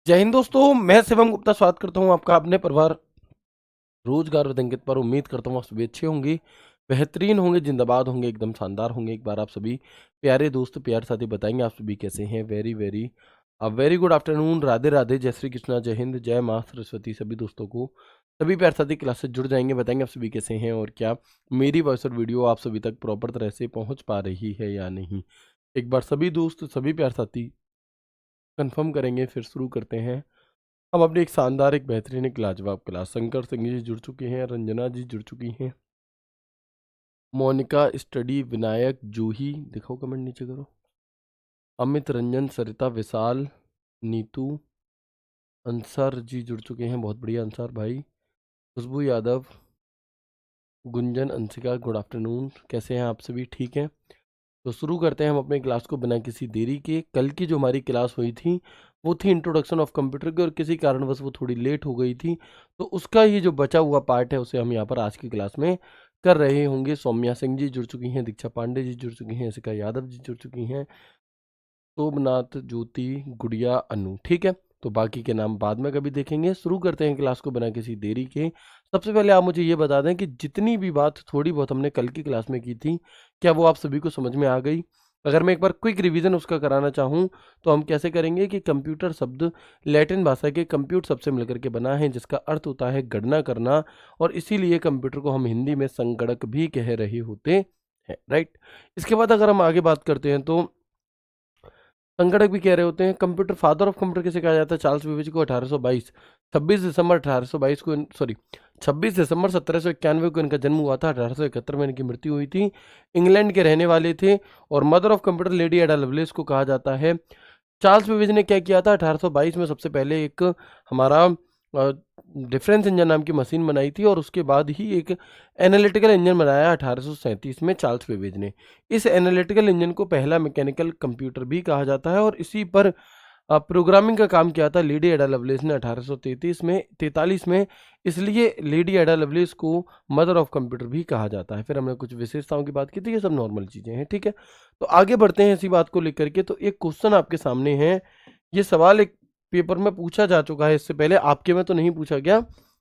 जय हिंद दोस्तों, मैं शिवम गुप्ता स्वागत करता हूं आपका अपने परिवार रोजगार और अंकित पर। उम्मीद करता हूं आप सभी अच्छे होंगे, बेहतरीन होंगे, जिंदाबाद होंगे, एकदम शानदार होंगे। एक बार आप सभी प्यारे दोस्त प्यारे साथी बताएंगे आप सभी कैसे हैं। Very very very good afternoon, Radhe Radhe, जय श्री कृष्णा, जय हिंद, जय माँ सरस्वती। सभी दोस्तों को सभी प्यारे साथी क्लास से जुड़ जाएंगे, बताएंगे आप सभी कैसे हैं और क्या मेरी वॉइस और वीडियो आप सभी तक प्रॉपर तरह से पहुंच पा रही है या नहीं। एक बार सभी दोस्त सभी प्यारे साथी कंफर्म करेंगे, फिर शुरू करते हैं हम अपनी एक शानदार एक बेहतरीन एक लाजवाब क्लास। शंकर सिंह जी जुड़ चुके हैं, रंजना जी जुड़ चुकी हैं, मोनिका स्टडी, विनायक, जूही दिखाओ कमेंट नीचे करो, अमित, रंजन, सरिता, विशाल, नीतू, अंसार जी जुड़ चुके हैं, बहुत बढ़िया अंसार भाई, खुशबू यादव, गुंजन, अंशिका, गुड आफ्टरनून, कैसे हैं आप सभी? ठीक हैं, तो शुरू करते हैं हम अपने क्लास को बिना किसी देरी के। कल की जो हमारी क्लास हुई थी वो थी इंट्रोडक्शन ऑफ कंप्यूटर की, और किसी कारणवश वो थोड़ी लेट हो गई थी, तो उसका ये जो बचा हुआ पार्ट है उसे हम यहाँ पर आज की क्लास में कर रहे होंगे। सौम्या सिंह जी जुड़ चुकी हैं, दीक्षा पांडे जी जुड़ चुकी हैं, यशिका यादव जी जुड़ चुकी हैं, सोमनाथ, ज्योति, गुड़िया, अनु। ठीक है, तो बाकी के नाम बाद में कभी देखेंगे। शुरू करते हैं क्लास को बिना किसी देरी के। सबसे पहले आप मुझे ये बता दें कि जितनी भी बात थोड़ी बहुत हमने कल की क्लास में की थी, क्या वो आप सभी को समझ में आ गई? अगर मैं एक बार क्विक रिवीजन उसका कराना चाहूँ तो हम कैसे करेंगे कि कंप्यूटर शब्द लैटिन भाषा के कंप्यूट शब्द से मिलकर के बना है, जिसका अर्थ होता है गणना करना, और इसीलिए कंप्यूटर को हम हिंदी में संगणक भी कह रहे होते हैं। राइट, इसके बाद अगर हम आगे बात करते हैं तो संगणक भी कह रहे होते हैं। कंप्यूटर, फादर ऑफ कंप्यूटर किसे कहा जाता है? चार्ल्स बेबेज को 1822, 26 दिसंबर 1822 को, सॉरी 26 दिसंबर 1791 को इनका जन्म हुआ था। 1871 में इनकी मृत्यु हुई थी। इंग्लैंड के रहने वाले थे, और मदर ऑफ कंप्यूटर लेडी एडा लवलेस को कहा जाता है। चार्ल्स बेबेज ने क्या किया था? 1822 में सबसे पहले एक हमारा डिफरेंस इंजन नाम की मशीन बनाई थी, और उसके बाद ही एक एनालिटिकल इंजन बनाया 1837 में चार्ल्स बेबेज ने। इस एनालिटिकल इंजन को पहला मैकेनिकल कंप्यूटर भी कहा जाता है, और इसी पर प्रोग्रामिंग का काम किया था लेडी एडा लवलेस ने 1843 में। इसलिए लेडी एडा लवलेस को मदर ऑफ कंप्यूटर भी कहा जाता है। फिर हमने कुछ विशेषताओं की बात की थी, ये सब नॉर्मल चीज़ें हैं। ठीक है, तो आगे बढ़ते हैं इसी बात को लेकर के। तो एक क्वेश्चन आपके सामने है, ये सवाल एक पेपर में पूछा जा चुका है, इससे पहले आपके में तो नहीं पूछा गया,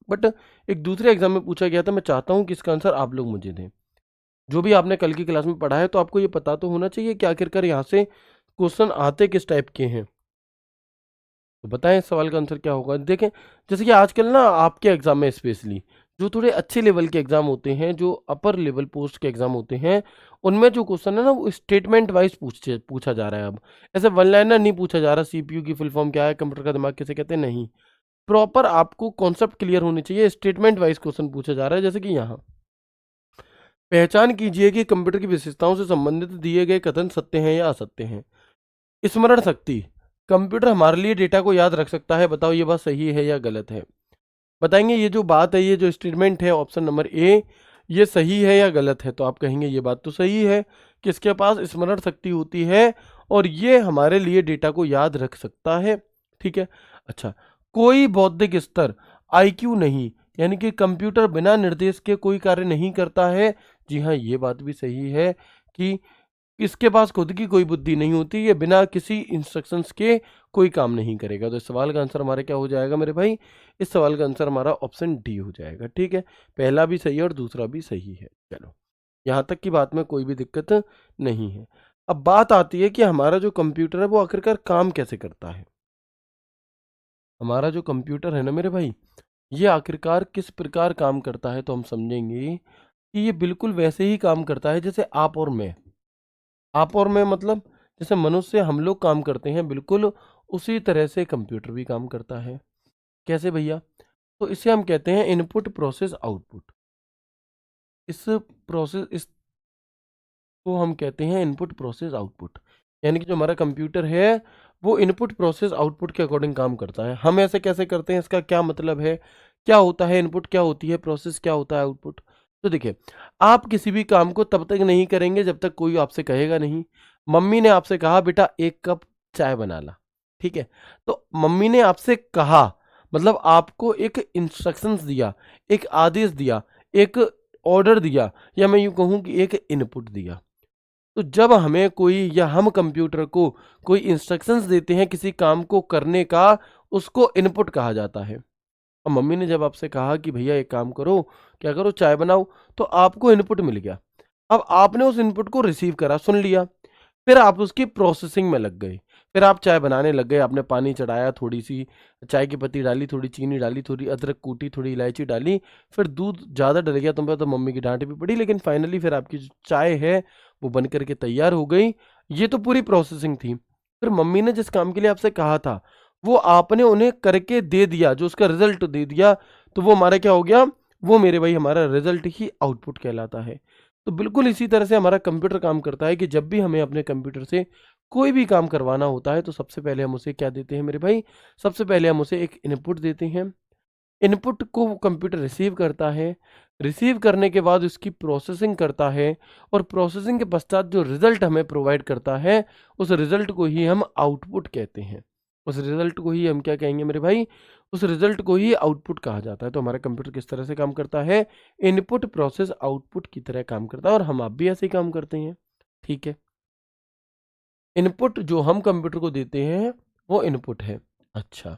बट एक दूसरे एग्जाम में पूछा गया था। मैं चाहता हूँ कि इसका आंसर आप लोग मुझे दें। जो भी आपने कल की क्लास में पढ़ा है तो आपको ये पता तो होना चाहिए कि आखिरकार यहाँ से क्वेश्चन आते किस टाइप के हैं। तो बताएं इस सवाल का आंसर क्या होगा। देखें, जैसे कि आजकल ना आपके एग्जाम में स्पेशली जो थोड़े अच्छे लेवल के एग्जाम होते हैं, जो अपर लेवल पोस्ट के एग्जाम होते हैं, उनमें जो क्वेश्चन है ना वो स्टेटमेंट वाइज पूछा जा रहा है। अब ऐसे वन लाइनर नहीं पूछा जा रहा, सीपीयू की फुल फॉर्म क्या है, कंप्यूटर का दिमाग किसे कहते हैं, नहीं। प्रॉपर आपको कॉन्सेप्ट क्लियर होनी चाहिए, स्टेटमेंट वाइज क्वेश्चन पूछा जा रहा है। जैसे कि यहाँ पहचान कीजिए कि कंप्यूटर की विशेषताओं से संबंधित दिए गए कथन सत्य हैं या असत्य हैं। स्मरण शक्ति, कंप्यूटर हमारे लिए डेटा को याद रख सकता है, बताओ ये बात सही है या गलत है। बताएंगे ये जो बात है, ये जो स्टेटमेंट है ऑप्शन नंबर ए, ये सही है या गलत है। तो आप कहेंगे ये बात तो सही है कि इसके पास स्मरण शक्ति होती है और ये हमारे लिए डेटा को याद रख सकता है। ठीक है, अच्छा, कोई बौद्धिक स्तर आईक्यू नहीं, यानी कि कंप्यूटर बिना निर्देश के कोई कार्य नहीं करता है। जी हाँ, ये बात भी सही है कि इसके पास खुद की कोई बुद्धि नहीं होती, ये बिना किसी इंस्ट्रक्शंस के कोई काम नहीं करेगा। तो इस सवाल का आंसर हमारा क्या हो जाएगा मेरे भाई? इस सवाल का आंसर हमारा ऑप्शन डी हो जाएगा। ठीक है, पहला भी सही है और दूसरा भी सही है। चलो, यहाँ तक की बात में कोई भी दिक्कत नहीं है। अब बात आती है कि हमारा जो कंप्यूटर है वो आखिरकार काम कैसे करता है। हमारा जो कंप्यूटर है ना मेरे भाई, ये आखिरकार किस प्रकार काम करता है, तो हम समझेंगे कि ये बिल्कुल वैसे ही काम करता है जैसे आप और मैं। आप और मैं मतलब जैसे मनुष्य हम लोग काम करते हैं, बिल्कुल उसी तरह से कंप्यूटर भी काम करता है। कैसे भैया? तो इसे हम कहते हैं इनपुट प्रोसेस आउटपुट। इसको हम कहते हैं इनपुट प्रोसेस आउटपुट, यानी कि जो हमारा कंप्यूटर है वो इनपुट प्रोसेस आउटपुट के अकॉर्डिंग काम करता है। हम ऐसे कैसे करते हैं, इसका क्या मतलब है, क्या होता है इनपुट, क्या होती है प्रोसेस, क्या होता है आउटपुट। तो देखिए, आप किसी भी काम को तब तक नहीं करेंगे जब तक कोई आपसे कहेगा नहीं। मम्मी ने आपसे कहा बेटा 1 कप चाय बना ला, ठीक है, तो मम्मी ने आपसे कहा मतलब आपको एक इंस्ट्रक्शंस दिया, एक आदेश दिया, एक ऑर्डर दिया, या मैं यूं कहूं कि एक इनपुट दिया। तो जब हमें कोई या हम कंप्यूटर को कोई इंस्ट्रक्शंस देते हैं किसी काम को करने का, उसको इनपुट कहा जाता है। अब मम्मी ने जब आपसे कहा कि भैया एक काम करो, क्या करो, चाय बनाओ, तो आपको इनपुट मिल गया। अब आपने उस इनपुट को रिसीव करा, सुन लिया, फिर आप उसकी प्रोसेसिंग में लग गए। फिर आप चाय बनाने लग गए, आपने पानी चढ़ाया, थोड़ी सी चाय की पत्ती डाली, थोड़ी चीनी डाली, थोड़ी अदरक कूटी, थोड़ी इलायची डाली, फिर दूध ज़्यादा डल गया तुम पे तो मम्मी की डांट भी पड़ी, लेकिन फाइनली फिर आपकी जो चाय है वो बन करके तैयार हो गई। ये तो पूरी प्रोसेसिंग थी। फिर मम्मी ने जिस काम के लिए आपसे कहा था वो आपने उन्हें करके दे दिया, जो उसका रिजल्ट दे दिया, तो वो हमारा क्या हो गया, वो मेरे भाई हमारा रिजल्ट ही आउटपुट कहलाता है। तो बिल्कुल इसी तरह से हमारा कंप्यूटर काम करता है कि जब भी हमें अपने कंप्यूटर से कोई भी काम करवाना होता है तो सबसे पहले हम उसे क्या देते हैं मेरे भाई, सबसे पहले हम उसे एक इनपुट देते हैं। इनपुट को वो कंप्यूटर रिसीव करता है, रिसीव करने के बाद उसकी प्रोसेसिंग करता है, और प्रोसेसिंग के पश्चात जो रिजल्ट हमें प्रोवाइड करता है उस रिजल्ट को ही हम आउटपुट कहते हैं। उस रिजल्ट को ही हम क्या कहेंगे मेरे भाई, उस रिजल्ट को ही आउटपुट कहा जाता है। तो हमारा कंप्यूटर किस तरह से काम करता है, इनपुट प्रोसेस आउटपुट की तरह काम करता है, और हम आप भी ऐसे ही काम करते हैं। ठीक है, इनपुट जो हम कंप्यूटर को देते हैं वो इनपुट है। अच्छा,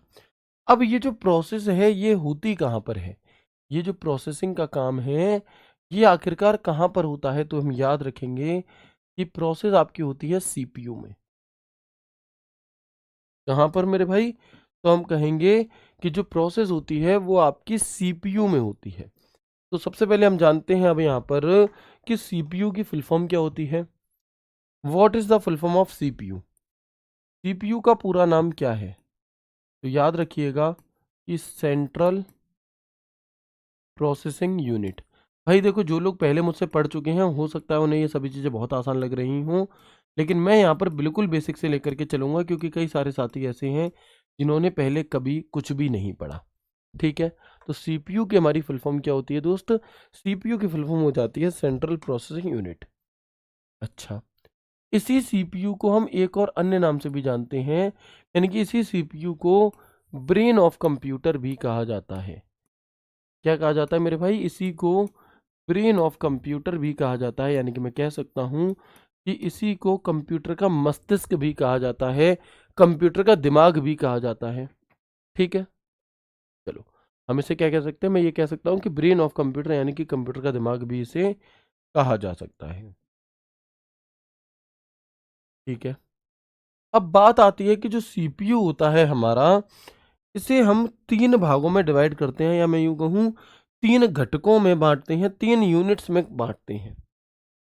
अब ये जो प्रोसेस है ये होती कहाँ पर है, ये जो प्रोसेसिंग का काम है ये आखिरकार कहाँ पर होता है, तो हम याद रखेंगे कि प्रोसेस आपकी होती है सीपीयू में। कहाँ पर मेरे भाई, तो हम कहेंगे कि जो प्रोसेस होती है वो आपकी सीपीयू में होती है। तो सबसे पहले हम जानते हैं अब यहाँ पर कि सीपीयू की फुल फॉर्म क्या होती है। What is the full form of CPU, CPU का पूरा नाम क्या है, तो याद रखिएगा कि सेंट्रल प्रोसेसिंग यूनिट। भाई देखो, जो लोग पहले मुझसे पढ़ चुके हैं हो सकता है उन्हें ये सभी चीज़ें बहुत आसान लग रही हों, लेकिन मैं यहाँ पर बिल्कुल बेसिक से लेकर के चलूँगा, क्योंकि कई सारे साथी ऐसे हैं जिन्होंने पहले कभी कुछ भी नहीं पढ़ा। ठीक है, तो सीपीयू की हमारी फुल फॉर्म क्या होती है दोस्त, सीपीयू की फुल फॉर्म हो जाती है सेंट्रल प्रोसेसिंग यूनिट। अच्छा, इसी सीपीयू को हम एक और अन्य नाम से भी जानते हैं, यानी कि इसी सीपीयू को ब्रेन ऑफ कंप्यूटर भी कहा जाता है। क्या कहा जाता है मेरे भाई, इसी को ब्रेन ऑफ कंप्यूटर भी कहा जाता है, यानी कि मैं कह सकता हूँ कि इसी को कंप्यूटर का मस्तिष्क भी कहा जाता है, कंप्यूटर का दिमाग भी कहा जाता है। ठीक है, चलो हम इसे क्या कह सकते हैं, मैं ये कह सकता हूँ कि ब्रेन ऑफ कंप्यूटर यानी कि कंप्यूटर का दिमाग भी इसे कहा जा सकता है। ठीक है, अब बात आती है कि जो सीपीयू होता है हमारा, इसे हम तीन भागों में डिवाइड करते हैं, या मैं यूं कहूँ तीन घटकों में बांटते हैं, तीन यूनिट्स में बांटते हैं।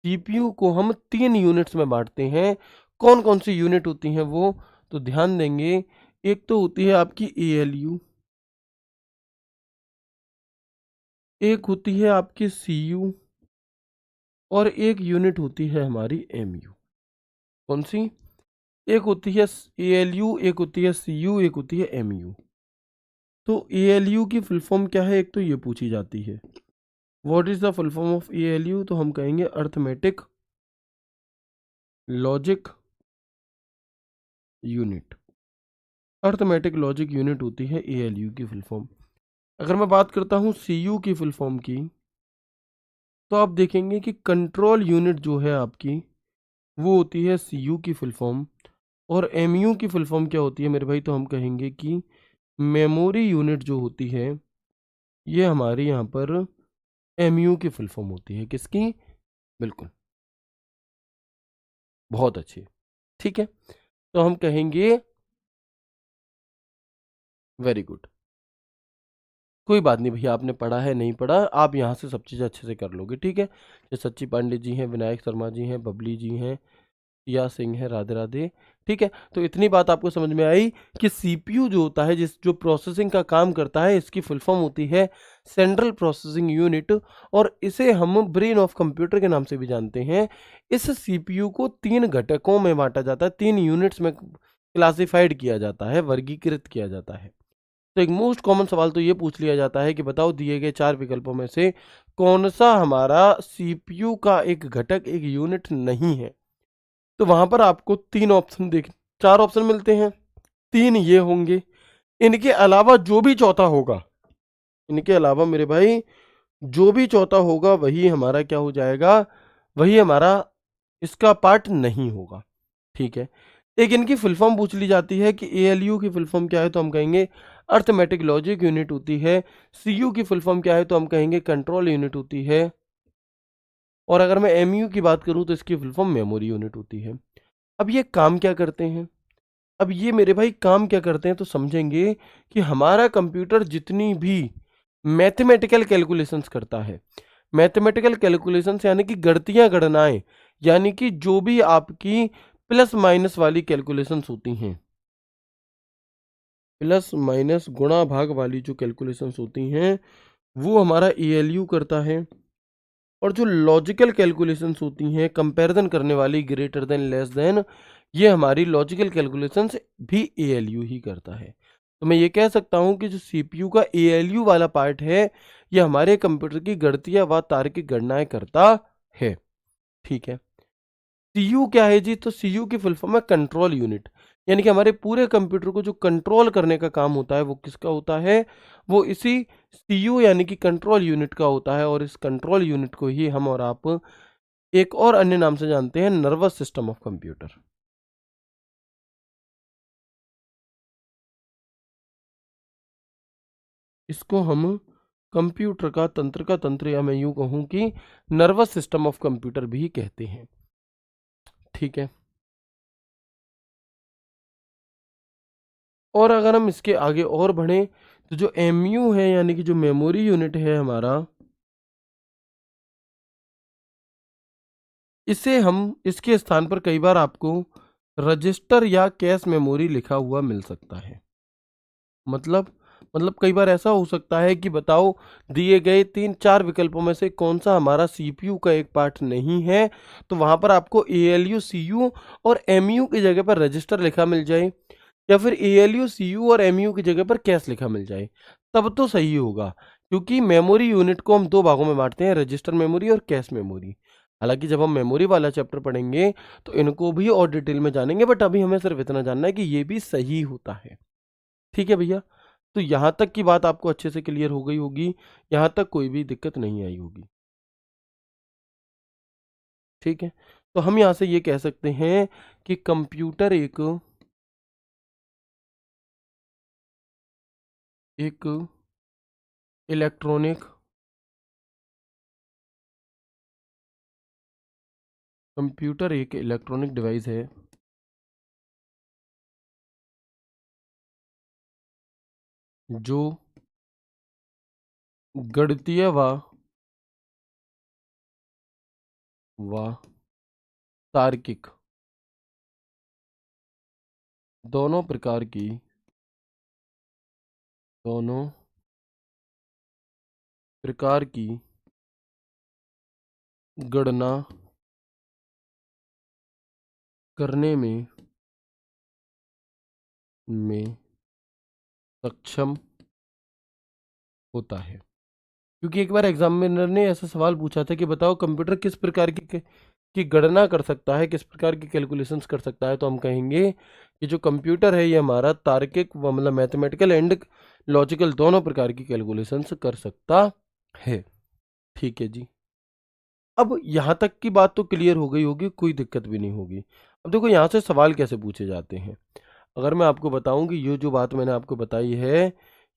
सीपीयू को हम तीन यूनिट्स में बांटते हैं। कौन कौन सी यूनिट होती हैं वो, तो ध्यान देंगे, एक तो होती है आपकी एएलयू, एक होती है आपकी सीयू, और एक यूनिट होती है हमारी एमयू। कौन सी, एक होती है एएलयू, एक होती है सीयू, एक होती है एमयू। तो एएलयू की फुल फॉर्म क्या है, एक तो ये पूछी जाती है, what is the full form of ALU, तो हम कहेंगे arithmetic logic unit. Arithmetic logic unit होती है एएलयू की फुल फॉर्म। अगर मैं बात करता हूँ सीयू की फुल फॉर्म की, तो आप देखेंगे कि कंट्रोल यूनिट जो है आपकी वो होती है सीयू की फुल फॉर्म, और एमयू की फुल फॉर्म क्या होती है मेरे भाई, तो हम कहेंगे कि मेमोरी यूनिट जो होती है ये हमारी यहाँ पर एमयू की फुल फॉर्म होती है। किसकी, बिल्कुल, बहुत अच्छी। ठीक है, तो हम कहेंगे वेरी गुड, कोई बात नहीं भैया, आपने पढ़ा है नहीं पढ़ा, आप यहाँ से सब चीज़ें अच्छे से कर लोगे। ठीक है, ये सच्ची पांडे जी हैं, विनायक शर्मा जी हैं, बबली जी हैं, सिया सिंह है, राधे राधे। ठीक है, तो इतनी बात आपको समझ में आई कि सीपीयू जो होता है, जिस जो प्रोसेसिंग का काम करता है, इसकी फुल फॉर्म होती है सेंट्रल प्रोसेसिंग यूनिट, और इसे हम ब्रेन ऑफ कंप्यूटर के नाम से भी जानते हैं। इस सीपीयू को तीन घटकों में बांटा जाता है, तीन यूनिट्स में क्लासिफाइड किया जाता है, वर्गीकृत किया जाता है। तो एक मोस्ट कॉमन सवाल तो ये पूछ लिया जाता है कि बताओ दिए गए चार विकल्पों में से कौन सा हमारा सीपीयू का एक घटक, एक यूनिट नहीं है। तो वहां पर आपको तीन ऑप्शन देख, चार ऑप्शन मिलते हैं, तीन ये होंगे, इनके अलावा जो भी चौथा होगा, इनके अलावा मेरे भाई जो भी चौथा होगा वही हमारा क्या हो जाएगा, वही हमारा इसका पार्ट नहीं होगा। ठीक है, एक इनकी फुल फॉर्म पूछ ली जाती है कि एएलयू की फुल फॉर्म क्या है, तो हम कहेंगे अर्थमेटिक लॉजिक यूनिट होती है। सीयू की फुल फॉर्म क्या है, तो हम कहेंगे कंट्रोल यूनिट होती है। और अगर मैं एमयू की बात करूं तो इसकी फुल फॉर्म मेमोरी यूनिट होती है। अब ये काम क्या करते हैं, अब ये मेरे भाई काम क्या करते हैं तो समझेंगे कि हमारा कंप्यूटर जितनी भी मैथमेटिकल कैलकुलेशंस करता है, मैथमेटिकल कैलकुलेशंस यानी कि गणनाएं, यानी कि जो भी आपकी प्लस माइनस वाली कैलकुलेशंस होती हैं, प्लस माइनस गुणा भाग वाली जो कैलकुलेशंस होती हैं, वो हमारा एएलयू करता है। और जो लॉजिकल कैलकुलेशंस होती हैं कंपैरिजन करने वाली, ग्रेटर देन, लेस देन, ये हमारी लॉजिकल कैलकुलेशंस भी एएलयू ही करता है। तो मैं ये कह सकता हूँ कि जो सीपीयू का एएलयू वाला पार्ट है, ये हमारे कंप्यूटर की गणितीय व तार्किक गणनाएं करता है। ठीक है, सीयू क्या है जी, तो सीयू की फुल फॉर्म है कंट्रोल यूनिट, यानी कि हमारे पूरे कंप्यूटर को जो कंट्रोल करने का काम होता है वो किसका होता है, वो इसी सीयू यानी कि कंट्रोल यूनिट का होता है। और इस कंट्रोल यूनिट को ही हम और आप एक और अन्य नाम से जानते हैं, नर्वस सिस्टम ऑफ कंप्यूटर। इसको हम कंप्यूटर का तंत्र या मैं यूं कहूं कि नर्वस सिस्टम ऑफ कंप्यूटर भी कहते हैं। ठीक है, और अगर हम इसके आगे और बढ़ें तो जो एमयू है यानी कि जो मेमोरी यूनिट है हमारा, इसे हम, इसके स्थान पर कई बार आपको रजिस्टर या कैश मेमोरी लिखा हुआ मिल सकता है। मतलब कई बार ऐसा हो सकता है कि बताओ दिए गए 3-4 विकल्पों में से कौन सा हमारा सीपीयू का एक पार्ट नहीं है, तो वहां पर आपको एएलयू, सीयू और एमयू की जगह पर रजिस्टर लिखा मिल जाए, या फिर एएलयू, सीयू और एमयू की जगह पर कैश लिखा मिल जाए, तब तो सही होगा। क्योंकि मेमोरी यूनिट को हम दो भागों में बांटते हैं, रजिस्टर मेमोरी और कैश मेमोरी। हालांकि जब हम मेमोरी वाला चैप्टर पढ़ेंगे तो इनको भी और डिटेल में जानेंगे, बट अभी हमें सिर्फ इतना जानना है कि ये भी सही होता है। ठीक है भैया, तो यहाँ तक की बात आपको अच्छे से क्लियर हो गई होगी, यहाँ तक कोई भी दिक्कत नहीं आई होगी। ठीक है, तो हम यहाँ से ये कह सकते हैं कि कंप्यूटर एक एक इलेक्ट्रॉनिक कंप्यूटर एक इलेक्ट्रॉनिक डिवाइस है जो गणितीय व तार्किक दोनों प्रकार की दोनों प्रकार की गणना करने में सक्षम होता है। क्योंकि एक बार एग्जामिनर ने ऐसा सवाल पूछा था कि बताओ कंप्यूटर किस प्रकार की गणना कर सकता है, किस प्रकार की कैलकुलेशंस कर सकता है, तो हम कहेंगे कि जो कंप्यूटर है ये हमारा तार्किक व मतलब मैथमेटिकल एंड लॉजिकल दोनों प्रकार की कैलकुलेशंस कर सकता है। ठीक है जी, अब यहाँ तक की बात तो क्लियर हो गई होगी, कोई दिक्कत भी नहीं होगी। अब देखो यहाँ से सवाल कैसे पूछे जाते हैं, अगर मैं आपको बताऊं कि ये जो बात मैंने आपको बताई है,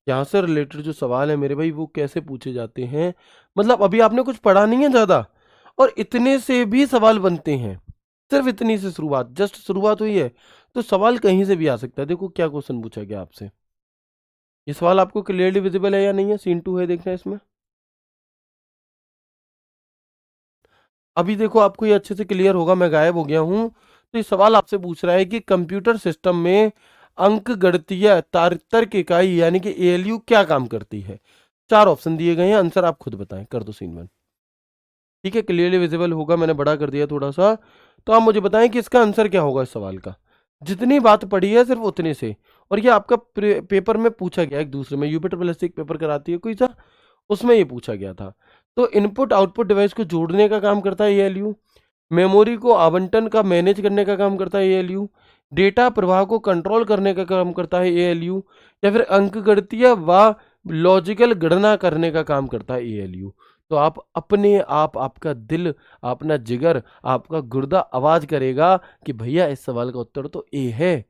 यहाँ से रिलेटेड जो सवाल है मेरे भाई वो कैसे पूछे जाते हैं, मतलब अभी आपने कुछ पढ़ा नहीं है ज़्यादा, और इतने से भी सवाल बनते हैं, सिर्फ इतनी से शुरुआत, जस्ट शुरुआत हुई है, तो सवाल कहीं से भी आ सकता है। देखो क्या क्वेश्चन पूछा गया आपसे, ये सवाल आपको क्लियरली विजिबल है या नहीं है, सीन 2 है, देखना है इसमें। अभी देखो आपको ये अच्छे से क्लियर होगा, मैं गायब हो गया हूं, तो ये सवाल आपसे पूछ रहा है कि कंप्यूटर सिस्टम में अंक गणितीय तर्क इकाई यानी कि एएलयू क्या काम करती है। 4 ऑप्शन दिए गए हैं, आंसर आप खुद बताएं, कर दो सीन 1। ठीक है, क्लियरली विजिबल होगा, मैंने बड़ा कर दिया थोड़ा सा, तो आप मुझे बताएं कि इसका आंसर क्या होगा इस सवाल का, जितनी बात पढ़ी है सिर्फ उतने से। और ये आपका पेपर में पूछा गया, एक दूसरे में यूपिटर प्लस एक पेपर कराती है कोई सा, उसमें ये पूछा गया था। तो इनपुट आउटपुट डिवाइस को जोड़ने का काम करता है एएलयू, मेमोरी को आवंटन का मैनेज करने का काम करता है एएलयू, डेटा प्रवाह को कंट्रोल करने का काम करता है एएलयू, या फिर अंकगणितीय व लॉजिकल गणना करने का काम करता है एएलयू। तो आप अपने आप, आपका दिल, अपना जिगर, आपका गुर्दा आवाज करेगा कि भैया इस सवाल का उत्तर तो ए है।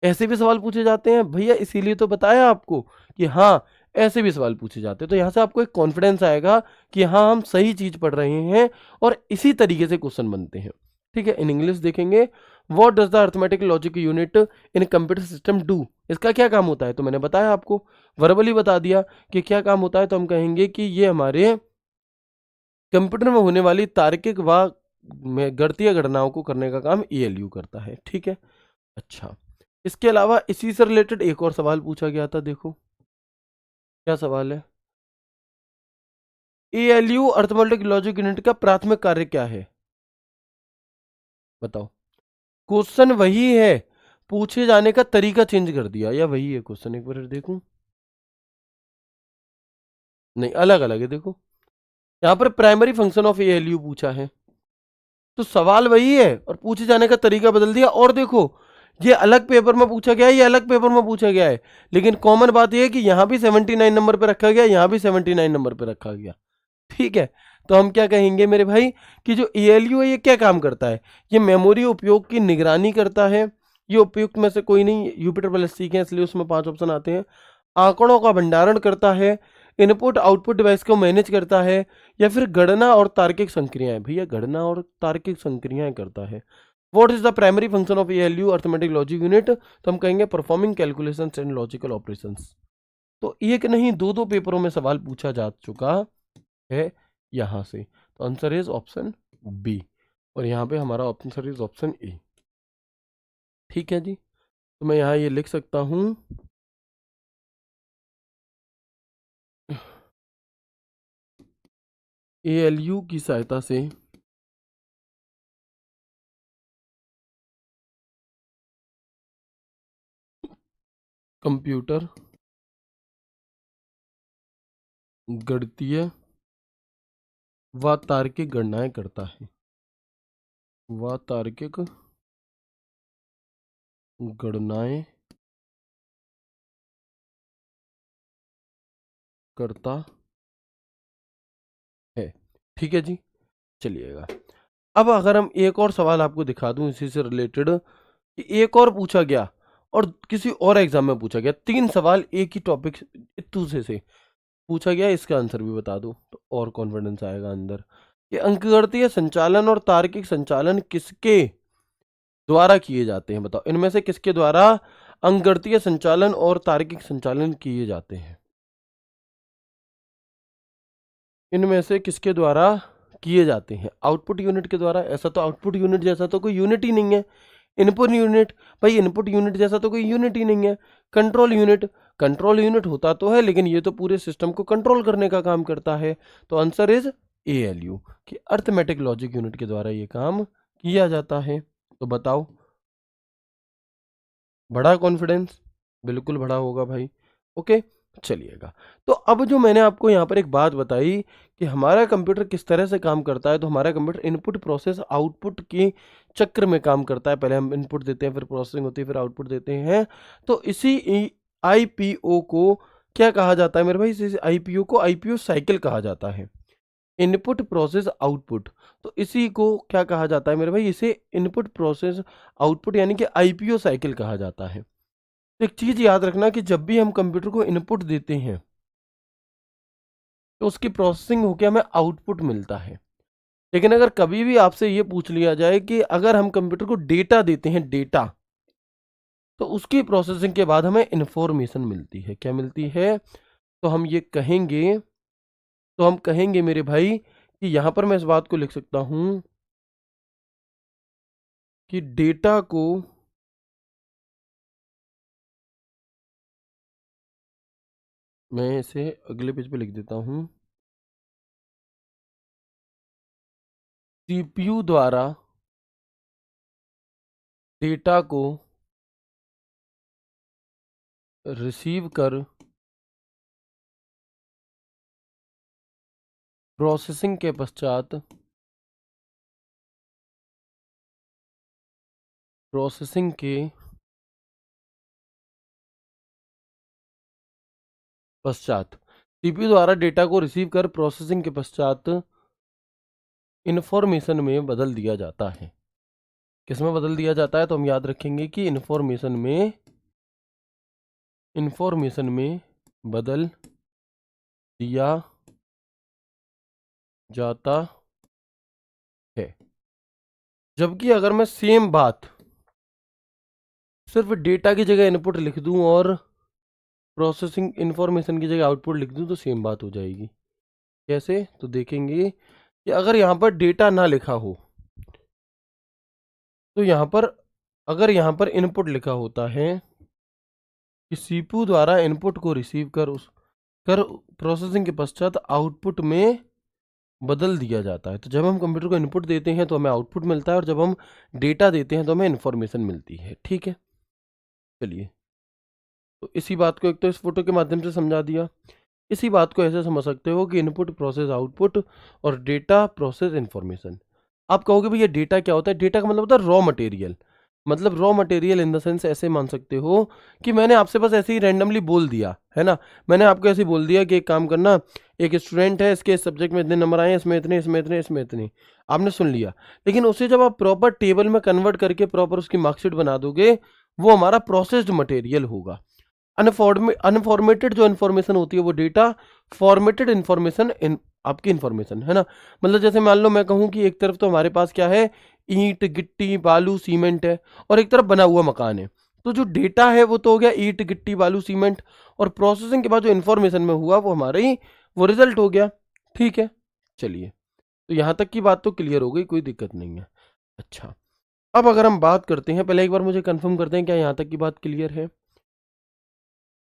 ऐसे भी सवाल पूछे जाते हैं भैया, इसीलिए तो बताया आपको कि हाँ, ऐसे भी सवाल पूछे जाते हैं। तो यहाँ से आपको एक कॉन्फिडेंस आएगा कि हाँ, हम सही चीज पढ़ रहे हैं और इसी तरीके से क्वेश्चन बनते हैं। ठीक है, इन इंग्लिश देखेंगे, what does the arithmetic logic unit in computer system do. इसका क्या काम होता है, तो मैंने बताया आपको, वर्बली बता दिया कि क्या काम होता है। तो हम कहेंगे कि ये हमारे कंप्यूटर में होने वाली तार्किक व गणितीय गणनाओं को करने का काम ईएलयू करता है। ठीक है, अच्छा, इसके अलावा इसी से रिलेटेड एक और सवाल पूछा गया था, देखो क्या सवाल है। एएलयू अर्थमेटिक लॉजिक यूनिट का प्राथमिक कार्य क्या है, बताओ। क्वेश्चन वही है, पूछे जाने का तरीका चेंज कर दिया, या वही है क्वेश्चन, एक बार देखूं। नहीं, अलग अलग है, देखो यहां पर प्राइमरी फंक्शन ऑफ एएलयू पूछा है, तो सवाल वही है और पूछे जाने का तरीका बदल दिया। और देखो, ये अलग पेपर में पूछा गया है, ये अलग पेपर में पूछा गया है, लेकिन कॉमन बात यह है कि यहां भी 79 नंबर पे रखा गया, यहां भी 79 नंबर पे रखा गया। ठीक है, तो हम क्या कहेंगे मेरे भाई कि जो एएलयू है ये क्या काम करता है, ये मेमोरी उपयोग की निगरानी करता है। ये उपयुक्त में से कोई नहीं, यूपिटर प्लस सीखे हैं इसलिए उसमें 5 ऑप्शन आते हैं। आंकड़ों का भंडारण करता है, इनपुट आउटपुट डिवाइस को मैनेज करता है, या फिर गणना और तार्किक संक्रियाएं, भैया गणना और तार्किक संक्रियाएं करता है। What is the primary function of ALU arithmetic logic unit, तो हम कहेंगे performing calculations and logical operations. तो एक नहीं, दो दो पेपरों में सवाल पूछा जा चुका है यहां से। तो आंसर इज ऑप्शन बी, और यहाँ पे हमारा आंसर इज ऑप्शन ए। ठीक है जी, तो मैं यहाँ ये लिख सकता हूं, एएलयू की सहायता से कंप्यूटर गणितीय व तार्किक गणनाएं करता है, व तार्किक गणनाएं करता है। ठीक है जी, चलिएगा। अब अगर हम एक और सवाल आपको दिखा दूं इसी से रिलेटेड, कि एक और पूछा गया और किसी और एग्जाम में पूछा गया, 3 सवाल एक ही टॉपिक दूसरे से पूछा गया, इसका आंसर भी बता दो तो और कॉन्फिडेंस आएगा अंदर। कि अंकगणितीय संचालन और तार्किक संचालन किसके द्वारा किए जाते हैं, बताओ इनमें से किसके द्वारा अंकगणितीय संचालन और तार्किक संचालन किए जाते हैं, इनमें से किसके द्वारा किए जाते हैं। आउटपुट यूनिट के द्वारा, ऐसा तो आउटपुट यूनिट जैसा तो कोई यूनिट ही नहीं है। इनपुट यूनिट, भाई इनपुट यूनिट जैसा तो कोई यूनिट ही नहीं है। कंट्रोल यूनिट, कंट्रोल यूनिट होता तो है लेकिन ये तो पूरे सिस्टम को कंट्रोल करने का काम करता है। तो आंसर इज एएलयू, कि अर्थमेटिक लॉजिक यूनिट के द्वारा ये काम किया जाता है। तो बताओ, बड़ा कॉन्फिडेंस, बिल्कुल बड़ा होगा भाई। ओके, चलिएगा। तो अब जो मैंने आपको यहाँ पर एक बात बताई कि हमारा कंप्यूटर किस तरह से काम करता है, तो हमारा कंप्यूटर इनपुट प्रोसेस आउटपुट के चक्र में काम करता है। पहले हम इनपुट देते हैं, फिर प्रोसेसिंग होती है, फिर आउटपुट देते हैं। तो इसी आईपीओ को क्या कहा जाता है मेरे भाई, इसी आईपीओ को आईपीओ साइकिल कहा जाता है, इनपुट प्रोसेस आउटपुट। तो इसी को क्या कहा जाता है मेरे भाई, इसे इनपुट प्रोसेस आउटपुट यानी कि आईपीओ साइकिल कहा जाता है। तो एक चीज याद रखना कि जब भी हम कंप्यूटर को इनपुट देते हैं तो उसकी प्रोसेसिंग होकर हमें आउटपुट मिलता है। लेकिन अगर कभी भी आपसे ये पूछ लिया जाए कि अगर हम कंप्यूटर को डेटा देते हैं, डेटा, तो उसकी प्रोसेसिंग के बाद हमें इंफॉर्मेशन मिलती है, क्या मिलती है, तो हम ये कहेंगे, तो हम कहेंगे मेरे भाई कि यहां पर मैं इस बात को लिख सकता हूं कि डेटा को मैं इसे अगले पेज पे लिख देता हूं, सीपीयू द्वारा डेटा को रिसीव कर प्रोसेसिंग के पश्चात, प्रोसेसिंग के पश्चात सीपीयू द्वारा डेटा को रिसीव कर प्रोसेसिंग के पश्चात इंफॉर्मेशन में बदल दिया जाता है। किस में बदल दिया जाता है? तो हम याद रखेंगे कि इंफॉर्मेशन में बदल दिया जाता है। जबकि अगर मैं सेम बात सिर्फ डेटा की जगह इनपुट लिख दूं और प्रोसेसिंग इंफॉर्मेशन की जगह आउटपुट लिख दूं तो सेम बात हो जाएगी। कैसे? तो देखेंगे कि अगर यहाँ पर डेटा ना लिखा हो तो यहाँ पर अगर यहाँ पर इनपुट लिखा होता है कि सीपीयू द्वारा इनपुट को रिसीव कर प्रोसेसिंग के पश्चात आउटपुट में बदल दिया जाता है। तो जब हम कंप्यूटर को इनपुट देते हैं तो हमें आउटपुट मिलता है और जब हम डेटा देते हैं तो हमें इन्फॉर्मेशन मिलती है। ठीक है, चलिए, तो इसी बात को एक तो इस फोटो के माध्यम से समझा दिया। इसी बात को ऐसे समझ सकते हो कि इनपुट प्रोसेस आउटपुट और डेटा प्रोसेस इन्फॉर्मेशन। आप कहोगे भैया डेटा क्या होता है? डेटा का मतलब होता है रॉ मटेरियल। मतलब raw material in the sense ऐसे मान सकते हो कि मैंने आपसे बस ऐसे ही रैंडमली बोल दिया है ना, मैंने आपको ऐसे ही बोल दिया कि एक काम करना, एक स्टूडेंट है, इसके सब्जेक्ट में इतने नंबर आए, इसमें इतने, इसमें इतने, इसमें इतने, आपने सुन लिया। लेकिन उसे जब आप प्रॉपर टेबल में कन्वर्ट करके प्रॉपर उसकी मार्कशीट बना दोगे, वो हमारा प्रोसेस्ड मटेरियल होगा। अनफॉर्मेटेड जो इन्फॉर्मेशन होती है वो डेटा, फॉर्मेटेड इन्फॉर्मेशन आपकी इन्फॉर्मेशन है ना। मतलब जैसे मान लो मैं कहूँ कि एक तरफ तो हमारे पास क्या है, ईंट गिट्टी बालू सीमेंट है, और एक तरफ बना हुआ मकान है। तो जो डेटा है वो तो हो गया ईंट गिट्टी बालू सीमेंट, और प्रोसेसिंग के बाद जो इन्फॉर्मेशन में हुआ वो हमारा ही वो रिजल्ट हो गया। ठीक है, चलिए, तो यहाँ तक की बात तो क्लियर हो गई, कोई दिक्कत नहीं है। अच्छा, अब अगर हम बात करते हैं, पहले एक बार मुझे कंफर्म करते हैं क्या यहाँ तक की बात क्लियर है?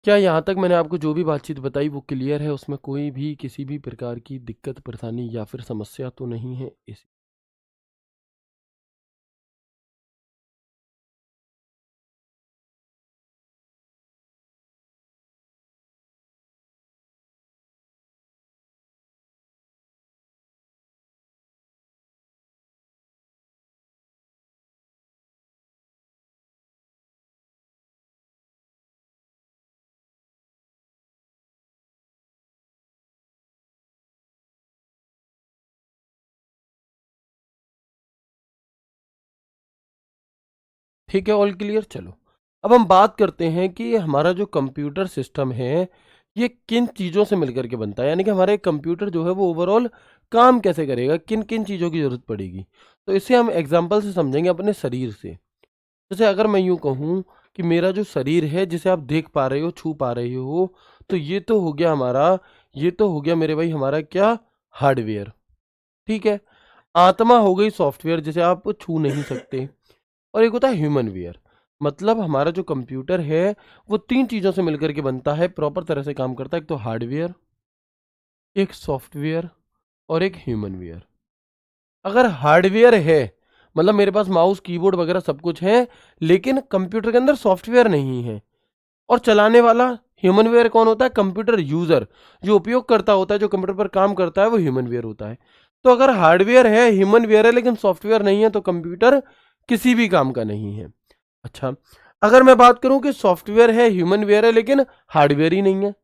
क्या यहाँ तक मैंने आपको जो भी बातचीत बताई वो क्लियर है? उसमें कोई भी किसी भी प्रकार की दिक्कत परेशानी या फिर समस्या तो नहीं है? इस ठीक है, ऑल क्लियर। चलो, अब हम बात करते हैं कि हमारा जो कंप्यूटर सिस्टम है ये किन चीज़ों से मिलकर के बनता है, यानी कि हमारा एक कंप्यूटर जो है वो ओवरऑल काम कैसे करेगा, किन किन चीज़ों की ज़रूरत पड़ेगी। तो इसे हम एग्जाम्पल से समझेंगे अपने शरीर से। जैसे अगर मैं यूँ कहूँ कि मेरा जो शरीर है जिसे आप देख पा रहे हो, छू पा रहे हो, तो ये तो हो गया हमारा, ये तो हो गया मेरे भाई हमारा क्या, हार्डवेयर। ठीक है, आत्मा हो गई सॉफ्टवेयर जिसे आप छू नहीं सकते, और एक होता है ह्यूमन वेयर। मतलब हमारा जो कंप्यूटर है वो तीन चीज़ों से मिलकर के बनता है, प्रॉपर तरह से काम करता है। एक तो हार्डवेयर, एक सॉफ्टवेयर, और एक ह्यूमन वेयर। अगर हार्डवेयर है मतलब मेरे पास माउस कीबोर्ड वगैरह सब कुछ है, लेकिन कंप्यूटर के अंदर सॉफ्टवेयर नहीं है, और चलाने वाला ह्यूमन वेयर कौन होता है? कंप्यूटर यूजर, जो उपयोग करता होता है, जो कंप्यूटर पर काम करता है, वो ह्यूमन वेयर होता है। तो अगर हार्डवेयर है, ह्यूमन वेयर है, लेकिन सॉफ्टवेयर नहीं है, तो कंप्यूटर किसी भी काम का नहीं है। अच्छा, अगर मैं बात करूं कि सॉफ्टवेयर है, ह्यूमन वेयर है, लेकिन हार्डवेयर ही नहीं है,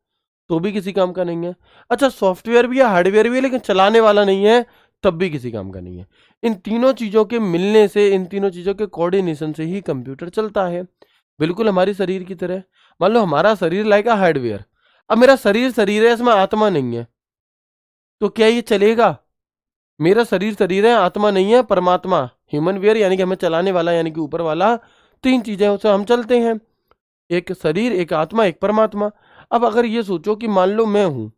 तो भी किसी काम का नहीं है। अच्छा, सॉफ्टवेयर भी है, हार्डवेयर भी है, लेकिन चलाने वाला नहीं है, तब भी किसी काम का नहीं है। इन तीनों चीज़ों के मिलने से, इन तीनों चीज़ों के कोऑर्डिनेशन से ही कंप्यूटर चलता है, बिल्कुल हमारी शरीर की तरह। मान लो हमारा शरीर लाइक अ हार्डवेयर। अब मेरा शरीर शरीर है, इसमें आत्मा नहीं है, तो क्या ये चलेगा? मेरा शरीर शरीर है, आत्मा नहीं है, परमात्मा ह्यूमन वेयर यानी कि हमें चलाने वाला, यानी कि ऊपर वाला, तीन चीजें उससे हम चलते हैं, एक शरीर, एक आत्मा, एक परमात्मा। अब अगर ये सोचो कि मान लो मैं हूं,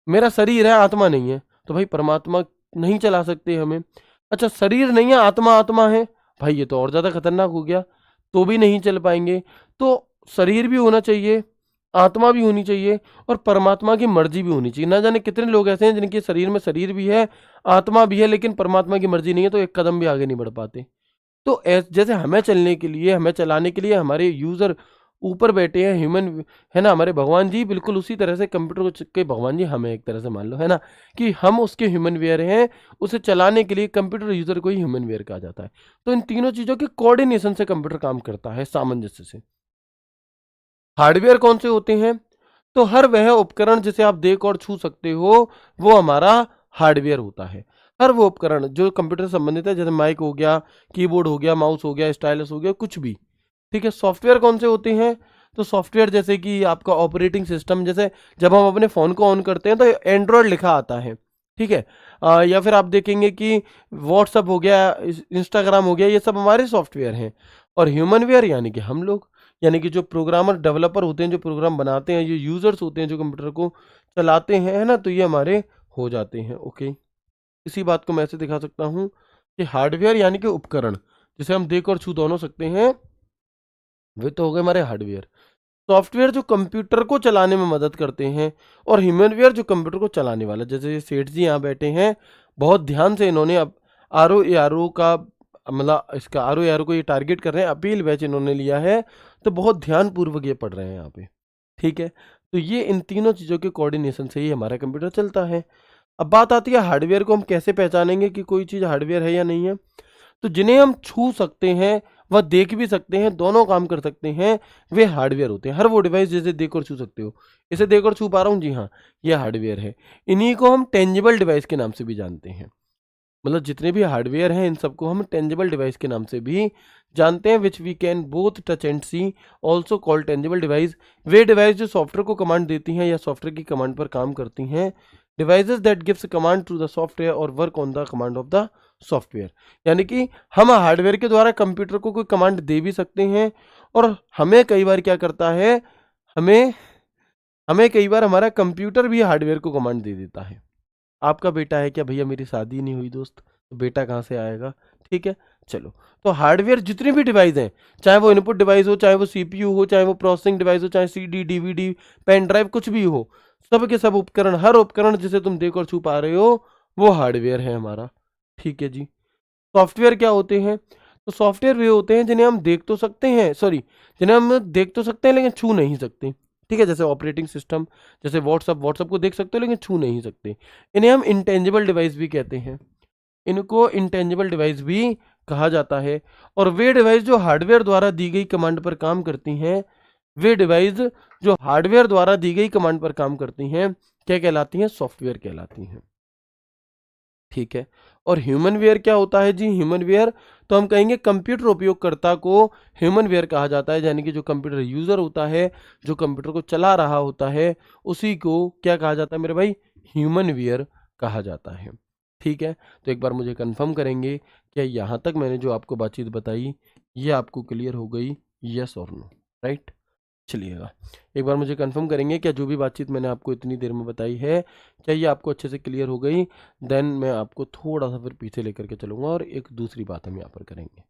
मेरा शरीर है, आत्मा नहीं है, तो भाई परमात्मा नहीं चला सकते हमें। अच्छा, शरीर नहीं है, आत्मा आत्मा है, भाई ये तो और ज्यादा खतरनाक हो गया, तो भी नहीं चल पाएंगे। तो शरीर भी होना चाहिए, आत्मा भी होनी चाहिए, और परमात्मा की मर्जी भी होनी चाहिए। ना जाने कितने लोग ऐसे हैं जिनके शरीर में शरीर भी है, आत्मा भी है, लेकिन परमात्मा की मर्जी नहीं है, तो एक कदम भी आगे नहीं बढ़ पाते। तो जैसे हमें चलने के लिए, हमें चलाने के लिए हमारे यूजर ऊपर बैठे हैं, ह्यूमन है ना, हमारे भगवान जी, बिल्कुल उसी तरह से कंप्यूटर को के भगवान जी हमें एक तरह से मान लो, है ना, कि हम उसके ह्यूमन वेयर हैं। उसे चलाने के लिए कंप्यूटर यूजर को ही ह्यूमन वेयर कहा जाता है। तो इन तीनों चीजों के कोऑर्डिनेशन से कंप्यूटर काम करता है, सामंजस्य से। हार्डवेयर कौन से होते हैं? तो हर वह उपकरण जिसे आप देख और छू सकते हो वो हमारा हार्डवेयर होता है। हर वो उपकरण जो कंप्यूटर से संबंधित है, जैसे माइक हो गया, कीबोर्ड हो गया, माउस हो गया, स्टाइलस हो गया, कुछ भी। ठीक है। सॉफ्टवेयर कौन से होते हैं? तो सॉफ्टवेयर जैसे कि आपका ऑपरेटिंग सिस्टम, जैसे जब हम अपने फ़ोन को ऑन करते हैं तो एंड्रॉयड लिखा आता है। ठीक है। या फिर आप देखेंगे कि व्हाट्सअप हो गया, इंस्टाग्राम हो गया, ये सब हमारे सॉफ्टवेयर हैं। और ह्यूमनवेयर यानी कि हम लोग, यानी कि जो प्रोग्रामर डेवलपर होते हैं, जो प्रोग्राम बनाते हैं, ये यूजर्स होते हैं जो कंप्यूटर को चलाते हैं, है ना, तो ये हमारे हो जाते हैं। ओके। इसी बात को मैं ऐसे दिखा सकता हूँ कि हार्डवेयर यानी कि उपकरण जिसे हम देख और छू दोनों सकते हैं, वे तो हो गए हमारे हार्डवेयर। सॉफ्टवेयर जो कंप्यूटर को चलाने में मदद करते हैं, और ह्यूमनवेयर जो कंप्यूटर को चलाने वाला, जैसे ये सेठ जी यहाँ बैठे हैं, बहुत ध्यान से इन्होंने अब आर ओ का, मतलब इसका आर ओ को ये टारगेट कर रहे हैं, अपील बैच इन्होंने लिया है, तो बहुत ध्यान पूर्वक ये पढ़ रहे हैं यहाँ पे। ठीक है। तो ये इन तीनों चीज़ों के कोऑर्डिनेशन से ही हमारा कंप्यूटर चलता है। अब बात आती है हार्डवेयर को हम कैसे पहचानेंगे कि कोई चीज़ हार्डवेयर है या नहीं है। तो जिन्हें हम छू सकते हैं, वह देख भी सकते हैं, दोनों काम कर सकते हैं, वे हार्डवेयर होते हैं। हर वो डिवाइस जैसे देख और छू सकते हो, इसे देख और छू पा रहा हूँ, जी हाँ, ये हार्डवेयर है। इन्हीं को हम टेंजिबल डिवाइस के नाम से भी जानते हैं। मतलब जितने भी हार्डवेयर हैं इन सबको हम टेंजिबल डिवाइस के नाम से भी जानते हैं, which we can both touch and see, also called tangible device. वे डिवाइस जो सॉफ्टवेयर को कमांड देती हैं या सॉफ्टवेयर की कमांड पर काम करती हैं। Devices that gives command to the software और work on the command of the software. यानी कि हम हार्डवेयर के द्वारा कंप्यूटर को कोई कमांड दे भी सकते हैं, और हमें कई बार क्या करता है, हमें हमें कई बार हमारा कंप्यूटर भी हार्डवेयर को कमांड दे देता है। आपका बेटा है क्या भैया, मेरी शादी नहीं हुई दोस्त, तो बेटा कहाँ से आएगा? ठीक है। चलो, तो हार्डवेयर जितने भी डिवाइस हैं, चाहे वो इनपुट डिवाइस हो, चाहे वो सीपीयू हो, चाहे वो प्रोसेसिंग डिवाइस हो, चाहे सीडी डीवीडी पेन ड्राइव कुछ भी हो, सब के सब उपकरण, हर उपकरण जिसे तुम देख और छू पा रहे हो, वो हार्डवेयर है हमारा। ठीक है जी। सॉफ्टवेयर क्या होते हैं? तो सॉफ्टवेयर वे होते हैं जिन्हें हम देख तो सकते हैं, सॉरी, जिन्हें हम देख तो सकते हैं लेकिन छू नहीं सकते। ठीक है। जैसे ऑपरेटिंग सिस्टम, जैसे व्हाट्सअप को देख सकते हो लेकिन छू नहीं सकते। इन्हें हम इंटेंजिबल डिवाइस भी कहते हैं। इनको इंटेंजिबल डिवाइस भी कहा जाता है। और वे डिवाइस जो हार्डवेयर द्वारा दी गई कमांड पर काम करती हैं, वे डिवाइस जो हार्डवेयर द्वारा दी गई कमांड पर काम करती हैं, क्या कहलाती हैं? सॉफ्टवेयर कहलाती हैं। ठीक है। और ह्यूमन वेयर क्या होता है जी? ह्यूमन वेयर, तो हम कहेंगे कंप्यूटर उपयोगकर्ता को ह्यूमन वेयर कहा जाता है, यानी कि जो कंप्यूटर यूजर होता है, जो कंप्यूटर को चला रहा होता है, उसी को क्या कहा जाता है मेरे भाई? ह्यूमन वेयर कहा जाता है। ठीक है। तो एक बार मुझे कंफर्म करेंगे, क्या यहाँ तक मैंने जो आपको बातचीत बताई, ये आपको क्लियर हो गई? यस और नो? राइट। चलिएगा, एक बार मुझे कंफर्म करेंगे क्या जो भी बातचीत मैंने आपको इतनी देर में बताई है, क्या ये आपको अच्छे से क्लियर हो गई? देन मैं आपको थोड़ा सा फिर पीछे लेकर के चलूँगा और एक दूसरी बात हम यहाँ पर करेंगे।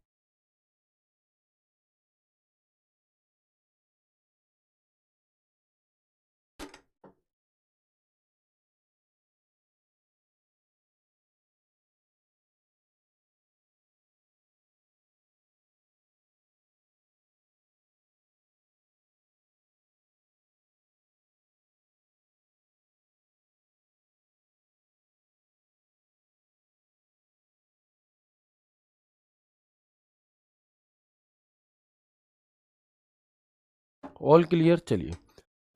All clear? चलिए।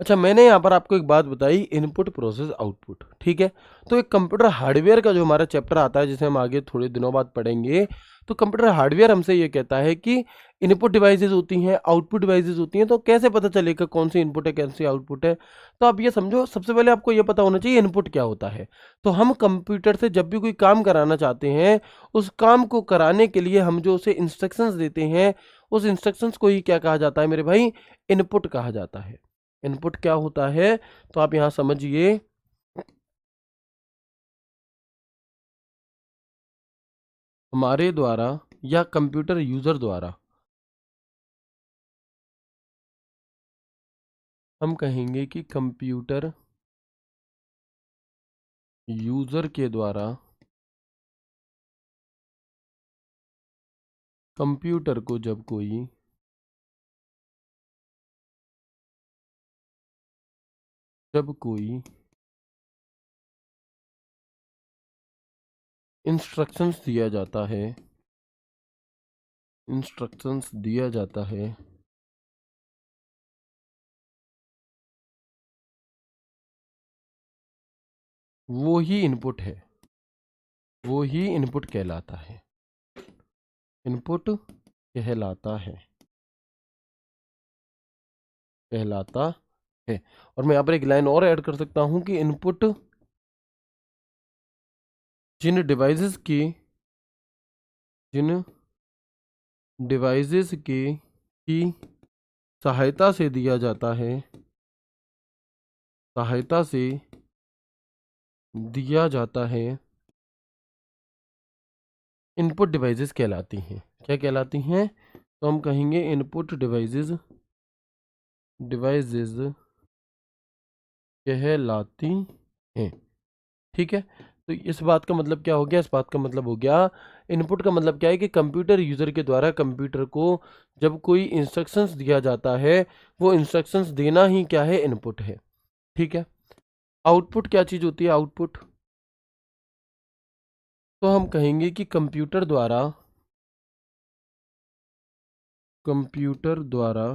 अच्छा, मैंने यहाँ पर आपको एक बात बताई, इनपुट प्रोसेस आउटपुट। ठीक है। तो एक कंप्यूटर हार्डवेयर का जो हमारा चैप्टर आता है, जिसे हम आगे थोड़े दिनों बाद पढ़ेंगे, तो कंप्यूटर हार्डवेयर हमसे ये कहता है कि इनपुट डिवाइसेस होती हैं, आउटपुट डिवाइसेस होती हैं, तो कैसे पता चलेगा कौन सी इनपुट है, कौन सी आउटपुट है? तो आप ये समझो, सबसे पहले आपको ये पता होना चाहिए इनपुट क्या होता है। तो हम कंप्यूटर से जब भी कोई काम कराना चाहते हैं, उस काम को कराने के लिए हम जो उसे इंस्ट्रक्शंस देते हैं, उस इंस्ट्रक्शंस को ही क्या कहा जाता है मेरे भाई? इनपुट कहा जाता है। इनपुट क्या होता है? तो आप यहां समझिए, हमारे द्वारा या कंप्यूटर यूजर द्वारा, हम कहेंगे कि कंप्यूटर यूजर के द्वारा कंप्यूटर को जब कोई इंस्ट्रक्शंस दिया जाता है, इंस्ट्रक्शंस दिया जाता है, वो ही इनपुट है, वो ही इनपुट कहलाता है, इनपुट कहलाता है, कहलाता है। और मैं यहाँ पर एक लाइन और ऐड कर सकता हूं कि इनपुट जिन डिवाइसेस की, जिन डिवाइसेस की सहायता से दिया जाता है, सहायता से दिया जाता है, इनपुट डिवाइसेस कहलाती हैं। क्या कहलाती हैं? तो हम कहेंगे इनपुट डिवाइसेस, डिवाइसेस कहलाती हैं। ठीक है, तो इस बात का मतलब क्या हो गया? इस बात का मतलब हो गया, इनपुट का मतलब क्या है कि कंप्यूटर यूजर के द्वारा कंप्यूटर को जब कोई इंस्ट्रक्शंस दिया जाता है, वो इंस्ट्रक्शंस देना ही क्या है? इनपुट है। ठीक है, आउटपुट क्या चीज होती है? आउटपुट तो हम कहेंगे कि कंप्यूटर द्वारा, कंप्यूटर द्वारा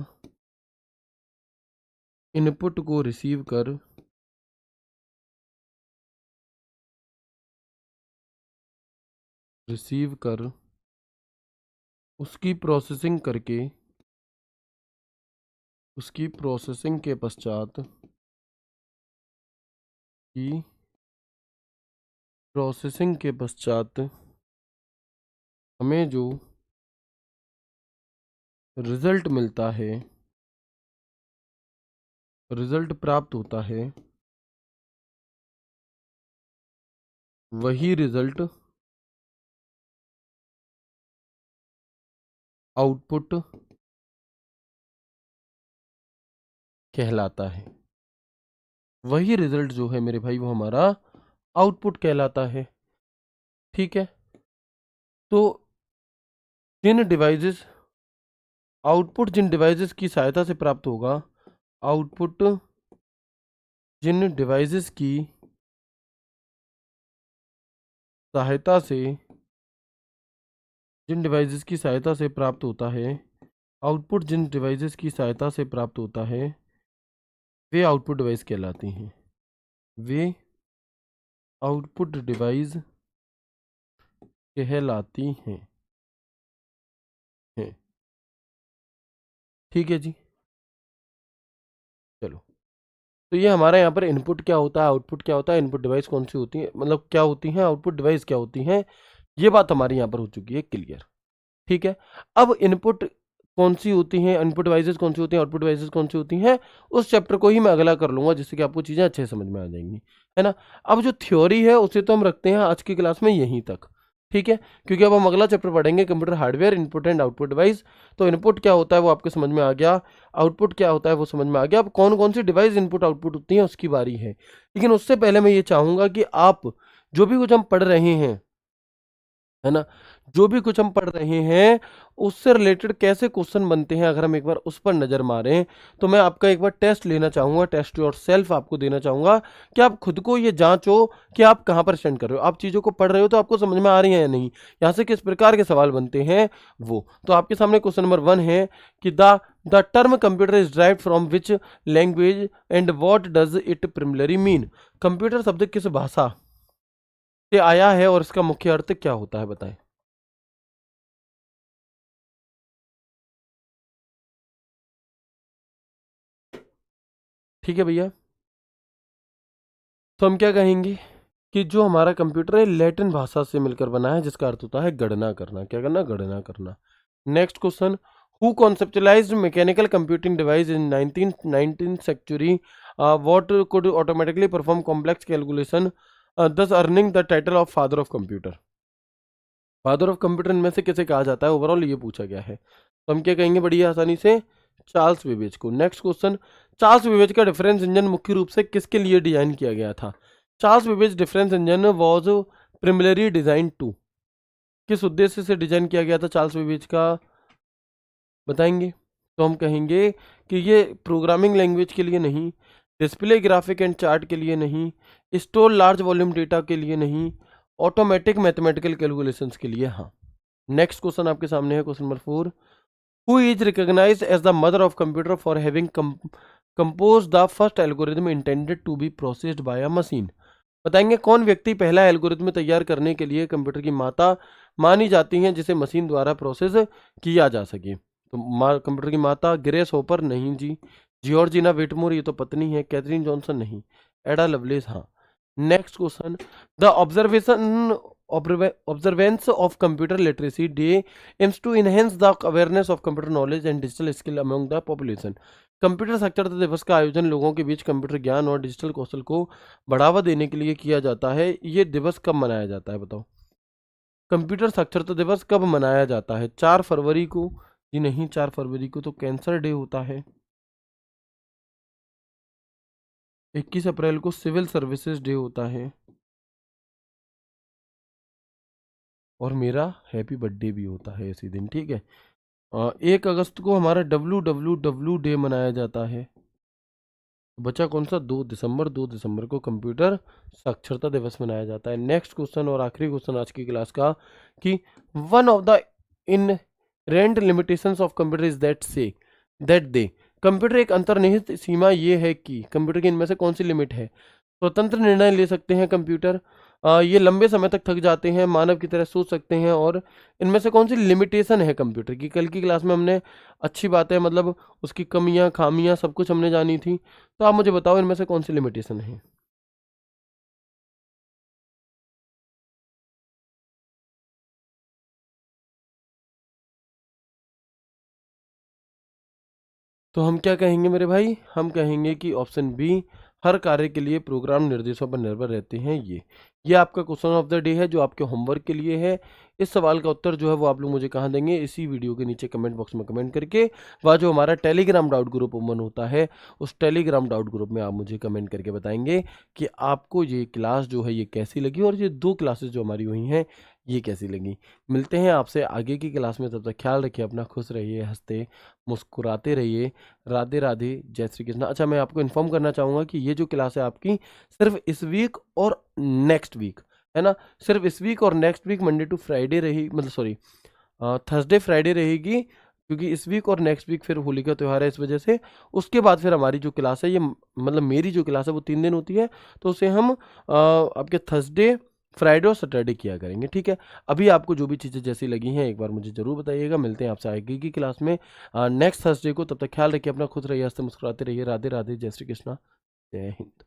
इनपुट को रिसीव कर, रिसीव कर उसकी प्रोसेसिंग करके, उसकी प्रोसेसिंग के पश्चात, की प्रोसेसिंग के पश्चात हमें जो रिजल्ट मिलता है, रिजल्ट प्राप्त होता है, वही रिजल्ट आउटपुट कहलाता है। वही रिजल्ट जो है मेरे भाई वो हमारा आउटपुट कहलाता है। ठीक है, तो जिन डिवाइसेस, आउटपुट जिन डिवाइसेस की सहायता से प्राप्त होगा, आउटपुट जिन डिवाइसेस की सहायता से, जिन डिवाइसेस की सहायता से प्राप्त होता है, आउटपुट जिन डिवाइसेस की सहायता से प्राप्त होता है, वे आउटपुट डिवाइस कहलाती हैं। वे आउटपुट डिवाइस कहलाती हैं। ठीक है जी, चलो। तो ये हमारा यहाँ पर इनपुट क्या होता है, आउटपुट क्या होता है, इनपुट डिवाइस कौन सी होती है, मतलब क्या होती हैं, आउटपुट डिवाइस क्या होती हैं, ये बात हमारी यहाँ पर हो चुकी है क्लियर। ठीक है, अब इनपुट कौन सी होती हैं, इनपुट डिवाइसेस कौन सी होती हैं, आउटपुट डिवाइसेस कौन सी होती हैं, उस चैप्टर को ही मैं अगला कर लूंगा, जिससे कि आपको चीज़ें अच्छे समझ में आ जाएंगी, है ना। अब जो थ्योरी है उसे तो हम रखते हैं आज की क्लास में यहीं तक। ठीक है, क्योंकि अब हम अगला चैप्टर पढ़ेंगे computer hardware, input and output device. तो इनपुट क्या होता है वो आपके समझ में आ गया, आउटपुट क्या होता है वो समझ में आ गया। अब कौन कौन सी डिवाइस इनपुट आउटपुट होती हैं उसकी बारी है। लेकिन उससे पहले मैं ये चाहूंगा कि आप जो भी कुछ हम पढ़ रहे हैं, है ना, जो भी कुछ हम पढ़ रहे हैं उससे रिलेटेड कैसे क्वेश्चन बनते हैं, अगर हम एक बार उस पर नजर मारें, तो मैं आपका एक बार टेस्ट लेना चाहूंगा, टेस्ट योर सेल्फ आपको देना चाहूंगा कि आप खुद को ये जांचो कि आप कहाँ पर स्टैंड कर रहे हो, आप चीज़ों को पढ़ रहे हो तो आपको समझ में आ रही है या नहीं, यहाँ से किस प्रकार के सवाल बनते हैं वो। तो आपके सामने क्वेश्चन नंबर 1 है कि the term computer is derived from which language and what does it primary mean. Computer शब्द किस भाषा से आया है और इसका मुख्य अर्थ क्या होता है, बताएं। ठीक है भैया, तो हम क्या कहेंगे कि जो हमारा कंप्यूटर है लैटिन भाषा से मिलकर बना है, जिसका अर्थ होता है गणना करना। क्या करना? गणना करना। Next question, who conceptualised mechanical computing device in 19th century, what could automatically perform complex calculation, thus earning the title of father of computer. Father of computer इनमें से किसे कहा जाता है, ओवरऑल ये पूछा गया है। तो हम क्या कहेंगे बड़ी आसानी से? चार्ल्स बेबेज को। नेक्स्ट क्वेश्चन, चार्ल्स बेबेज का डिफरेंस इंजन मुख्य रूप से किसके लिए डिजाइन किया गया था? Charles Babbage difference engine was primarily design to, किस उद्देश्य से डिजाइन किया गया था चार्ल्स बेबेज का, बताएंगे। तो हम कहेंगे कि ये प्रोग्रामिंग लैंग्वेज के लिए नहीं, डिस्प्ले ग्राफिक एंड चार्ट के लिए नहीं, स्टोर लार्ज वॉल्यूम डेटा के लिए नहीं, ऑटोमेटिक मैथमेटिकल कैलकुलेशंस के लिए हाँ। नेक्स्ट क्वेश्चन आपके सामने है question number 4, who is recognized as the mother of computer for having compose the first algorithm intended to be processed by a machine. बताएंगे कौन व्यक्ति पहला एल्गोरिथम तैयार करने के लिए कंप्यूटर की माता मानी जाती हैं जिसे मशीन द्वारा प्रोसेस किया जा सके। तो कंप्यूटर की माता ग्रेस होपर नहीं जी, जॉर्जिना विटमोर ये तो पत्नी है, कैथरीन जॉनसन नहीं, एडा लवलेस हाँ। Next question, the observance of computer literacy day aims to enhance the awareness of computer knowledge and digital skill among the population। Computer साक्षरता दिवस का आयोजन लोगों के बीच कंप्यूटर ज्ञान और डिजिटल कौशल को बढ़ावा देने के लिए किया जाता है। ये दिवस कब मनाया जाता है बताओ? कंप्यूटर साक्षरता दिवस कब मनाया जाता है? 4 फरवरी को? जी नहीं, 4 फरवरी को तो कैंसर डे होता है। 21 अप्रैल को सिविल सर्विसेज डे होता है। और मेरा हैप्पी बर्थडे भी होता है इसी दिन, ठीक है। 1 अगस्त को हमारा WWW डे मनाया जाता है। बचा कौन सा? 2 दिसंबर। 2 दिसंबर को कंप्यूटर साक्षरता दिवस मनाया जाता है। नेक्स्ट क्वेश्चन और आखिरी क्वेश्चन आज की क्लास का, कि one of the inherent limitations of computer is that they computer एक अंतर्निहित सीमा ये है कि कंप्यूटर की इनमें से कौन सी लिमिट है? स्वतंत्र निर्णय ले सकते हैं कंप्यूटर, ये लंबे समय तक थक जाते हैं, मानव की तरह सोच सकते हैं, और इनमें से कौन सी लिमिटेशन है कंप्यूटर की? कल की क्लास में हमने अच्छी बातें मतलब उसकी कमियां खामियां सब कुछ हमने जानी थी, तो आप मुझे बताओ इनमें से कौन सी लिमिटेशन है? तो हम क्या कहेंगे मेरे भाई? हम कहेंगे कि ऑप्शन बी, हर कार्य के लिए प्रोग्राम निर्देशों पर निर्भर रहते हैं। ये आपका क्वेश्चन ऑफ द डे है जो आपके होमवर्क के लिए है। इस सवाल का उत्तर जो है वो आप लोग मुझे कहाँ देंगे? इसी वीडियो के नीचे कमेंट बॉक्स में कमेंट करके, वह जो हमारा टेलीग्राम डाउट ग्रुप ओपन होता है उस टेलीग्राम डाउट ग्रुप में आप मुझे कमेंट करके बताएंगे कि आपको ये क्लास जो है ये कैसी लगी, और ये 2 क्लासेस जो हमारी हुई हैं ये कैसी लगी। मिलते हैं आपसे आगे की क्लास में, तब तक ख्याल रखिए अपना, खुश रहिए, हंसते मुस्कुराते रहिए। राधे राधे, जय श्री कृष्ण। अच्छा, मैं आपको इन्फॉर्म करना चाहूँगा कि ये जो क्लास है आपकी सिर्फ इस वीक और नेक्स्ट वीक है ना, सिर्फ इस वीक और next week Monday to Friday रही, मतलब सॉरी थर्सडे फ्राइडे रहेगी, क्योंकि इस वीक और नेक्स्ट वीक फिर होली का त्यौहार है इस वजह से। उसके बाद फिर हमारी जो क्लास है ये मतलब मेरी जो क्लास है वो 3 दिन होती है, तो उसे हम आपके थर्सडे फ्राइडे और सैटरडे किया करेंगे, ठीक है। अभी आपको जो भी चीज़ें जैसी लगी हैं एक बार मुझे ज़रूर बताइएगा। मिलते हैं आपसे आगे की क्लास में नेक्स्ट थर्सडे को। तब तक ख्याल रखिए अपना, खुश रहिए, हंसते मुस्कुराते रहिए। राधे राधे, जय श्री कृष्णा, जय हिंद।